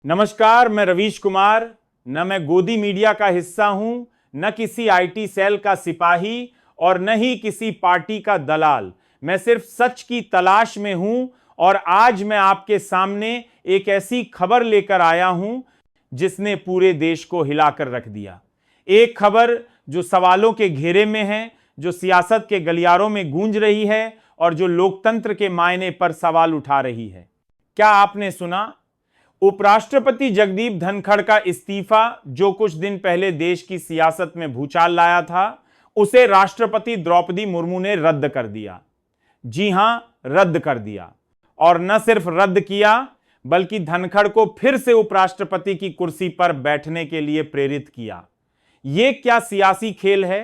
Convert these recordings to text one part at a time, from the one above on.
नमस्कार, मैं रवीश कुमार। न मैं गोदी मीडिया का हिस्सा हूं, न किसी आईटी सेल का सिपाही और न ही किसी पार्टी का दलाल। मैं सिर्फ सच की तलाश में हूं और आज मैं आपके सामने एक ऐसी खबर लेकर आया हूं जिसने पूरे देश को हिलाकर रख दिया। एक खबर जो सवालों के घेरे में है, जो सियासत के गलियारों में गूंज रही है और जो लोकतंत्र के मायने पर सवाल उठा रही है। क्या आपने सुना? उपराष्ट्रपति जगदीप धनखड़ का इस्तीफा, जो कुछ दिन पहले देश की सियासत में भूचाल लाया था, उसे राष्ट्रपति द्रौपदी मुर्मू ने रद्द कर दिया। जी हां, रद्द कर दिया। और न सिर्फ रद्द किया, बल्कि धनखड़ को फिर से उपराष्ट्रपति की कुर्सी पर बैठने के लिए प्रेरित किया। यह क्या सियासी खेल है?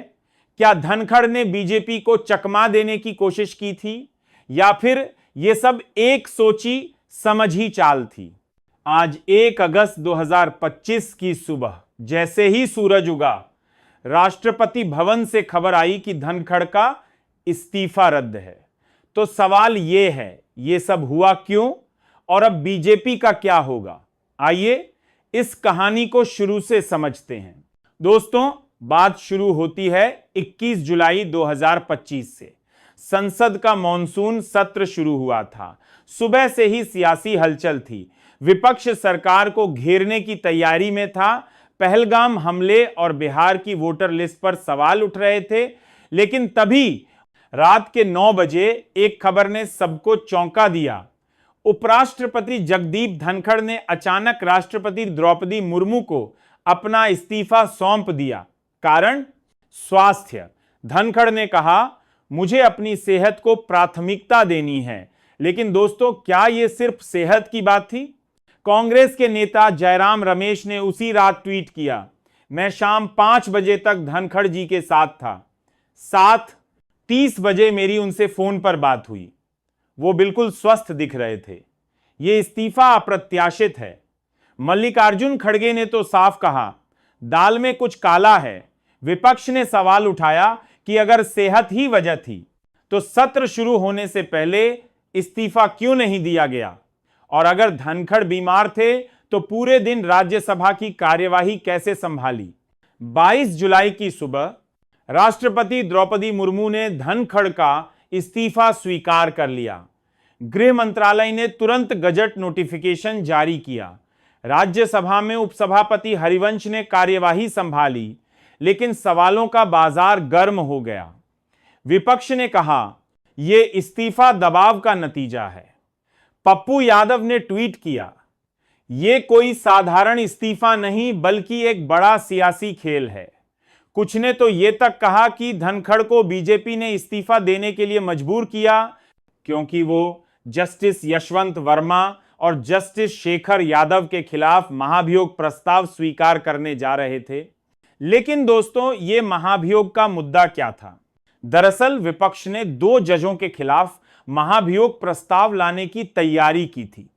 क्या धनखड़ ने बीजेपी को चकमा देने की कोशिश की थी, या फिर यह सब एक सोची समझी चाल थी? आज 1 अगस्त 2025 की सुबह जैसे ही सूरज उगा, राष्ट्रपति भवन से खबर आई कि धनखड़ का इस्तीफा रद्द है। तो सवाल यह है, यह सब हुआ क्यों और अब बीजेपी का क्या होगा? आइए इस कहानी को शुरू से समझते हैं। दोस्तों, बात शुरू होती है 21 जुलाई 2025 से। संसद का मॉनसून सत्र शुरू हुआ था। सुबह से ही सियासी हलचल थी। विपक्ष सरकार को घेरने की तैयारी में था। पहलगाम हमले और बिहार की वोटर लिस्ट पर सवाल उठ रहे थे। लेकिन तभी रात के 9 बजे एक खबर ने सबको चौंका दिया। उपराष्ट्रपति जगदीप धनखड़ ने अचानक राष्ट्रपति द्रौपदी मुर्मू को अपना इस्तीफा सौंप दिया। कारण? स्वास्थ्य। धनखड़ ने कहा, मुझे अपनी सेहत को प्राथमिकता देनी है। लेकिन दोस्तों, क्या यह सिर्फ सेहत की बात थी? कांग्रेस के नेता जयराम रमेश ने उसी रात ट्वीट किया, मैं शाम 5 बजे तक धनखड़ जी के साथ था। 7:30 बजे मेरी उनसे फोन पर बात हुई। वो बिल्कुल स्वस्थ दिख रहे थे। ये इस्तीफा अप्रत्याशित है। मल्लिकार्जुन खड़गे ने तो साफ कहा, दाल में कुछ काला है। विपक्ष ने सवाल उठाया कि अगर सेहत ही वजह थी तो सत्र शुरू होने से पहले इस्तीफा क्यों नहीं दिया गया? और अगर धनखड़ बीमार थे तो पूरे दिन राज्यसभा की कार्यवाही कैसे संभाली? 22 जुलाई की सुबह राष्ट्रपति द्रौपदी मुर्मू ने धनखड़ का इस्तीफा स्वीकार कर लिया। गृह मंत्रालय ने तुरंत गजट नोटिफिकेशन जारी किया। राज्यसभा में उपसभापति हरिवंश ने कार्यवाही संभाली, लेकिन सवालों का बाजार गर्म हो गया। विपक्ष ने कहा, यह इस्तीफा दबाव का नतीजा है। पप्पू यादव ने ट्वीट किया, यह कोई साधारण इस्तीफा नहीं बल्कि एक बड़ा सियासी खेल है। कुछ ने तो यह तक कहा कि धनखड़ को बीजेपी ने इस्तीफा देने के लिए मजबूर किया क्योंकि वो जस्टिस यशवंत वर्मा और जस्टिस शेखर यादव के खिलाफ महाभियोग प्रस्ताव स्वीकार करने जा रहे थे। लेकिन दोस्तों, यह महाभियोग का मुद्दा क्या था? दरअसल विपक्ष ने 2 जजों के खिलाफ महाभियोग प्रस्ताव लाने की तैयारी की थी।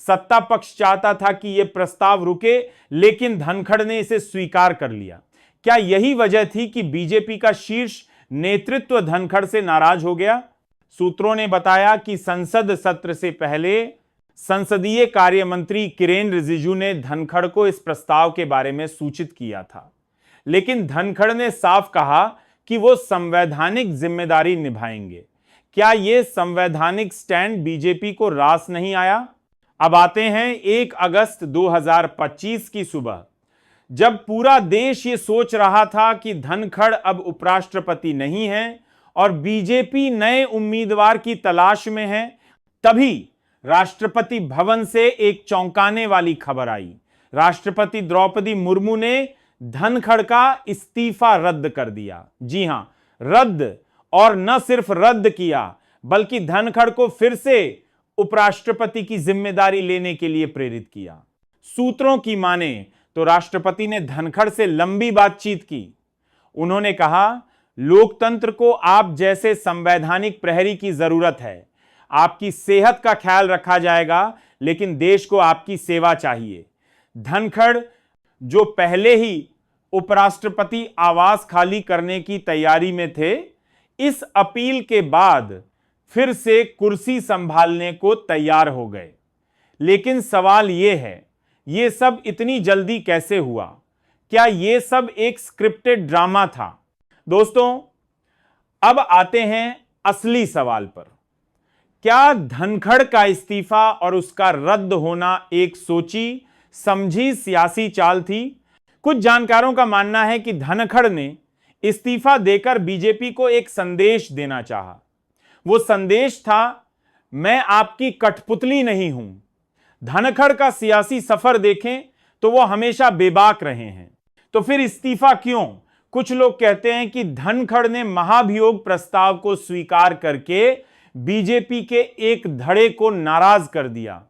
सत्ता पक्ष चाहता था कि यह प्रस्ताव रुके, लेकिन धनखड़ ने इसे स्वीकार कर लिया। क्या यही वजह थी कि बीजेपी का शीर्ष नेतृत्व धनखड़ से नाराज हो गया? सूत्रों ने बताया कि संसद सत्र से पहले संसदीय कार्य मंत्री किरेन रिजिजू ने धनखड़ को इस प्रस्ताव के बारे में सूचित किया था। लेकिन धनखड़ ने साफ कहा कि वो संवैधानिक जिम्मेदारी निभाएंगे। क्या यह संवैधानिक स्टैंड बीजेपी को रास नहीं आया? अब आते हैं 1 अगस्त 2025 की सुबह, जब पूरा देश ये सोच रहा था कि धनखड़ अब उपराष्ट्रपति नहीं है और बीजेपी नए उम्मीदवार की तलाश में है। तभी राष्ट्रपति भवन से एक चौंकाने वाली खबर आई। राष्ट्रपति द्रौपदी मुर्मू ने धनखड़ का इस्तीफा रद्द कर दिया। जी हां, रद्द। और न सिर्फ रद्द किया, बल्कि धनखड़ को फिर से उपराष्ट्रपति की जिम्मेदारी लेने के लिए प्रेरित किया। सूत्रों की माने तो राष्ट्रपति ने धनखड़ से लंबी बातचीत की। उन्होंने कहा, लोकतंत्र को आप जैसे संवैधानिक प्रहरी की जरूरत है। आपकी सेहत का ख्याल रखा जाएगा, लेकिन देश को आपकी सेवा चाहिए। धनखड़, जो पहले ही उपराष्ट्रपति आवास खाली करने की तैयारी में थे, इस अपील के बाद फिर से कुर्सी संभालने को तैयार हो गए। लेकिन सवाल यह है ये सब इतनी जल्दी कैसे हुआ? क्या ये सब एक स्क्रिप्टेड ड्रामा था? दोस्तों, अब आते हैं असली सवाल पर। क्या धनखड़ का इस्तीफा और उसका रद्द होना एक सोची समझी सियासी चाल थी? कुछ जानकारों का मानना है कि धनखड़ ने इस्तीफा देकर बीजेपी को एक संदेश देना चाहा। वो संदेश था, मैं आपकी कठपुतली नहीं हूं। धनखड़ का सियासी सफर देखें तो वो हमेशा बेबाक रहे हैं। तो फिर इस्तीफा क्यों? कुछ लोग कहते हैं कि धनखड़ ने महाभियोग प्रस्ताव को स्वीकार करके बीजेपी के एक धड़े को नाराज कर दिया।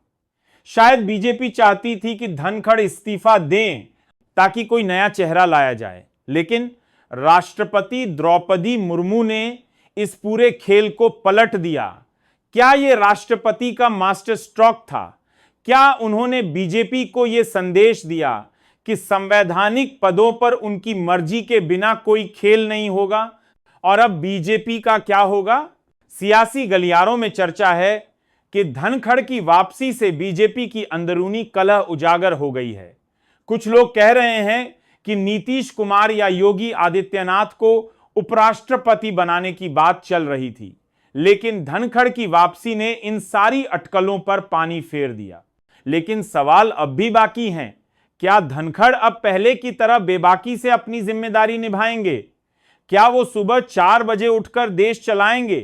शायद बीजेपी चाहती थी कि धनखड़ इस्तीफा दें ताकि कोई नया चेहरा लाया जाए, लेकिन राष्ट्रपति द्रौपदी मुर्मू ने इस पूरे खेल को पलट दिया। क्या यह राष्ट्रपति का मास्टर स्ट्रोक था? क्या उन्होंने बीजेपी को यह संदेश दिया कि संवैधानिक पदों पर उनकी मर्जी के बिना कोई खेल नहीं होगा? और अब बीजेपी का क्या होगा? सियासी गलियारों में चर्चा है कि धनखड़ की वापसी से बीजेपी की अंदरूनी कलह उजागर हो गई है। कुछ लोग कह रहे हैं कि नीतीश कुमार या योगी आदित्यनाथ को उपराष्ट्रपति बनाने की बात चल रही थी, लेकिन धनखड़ की वापसी ने इन सारी अटकलों पर पानी फेर दिया। लेकिन सवाल अब भी बाकी हैं। क्या धनखड़ अब पहले की तरह बेबाकी से अपनी जिम्मेदारी निभाएंगे? क्या वो सुबह 4 बजे उठकर देश चलाएंगे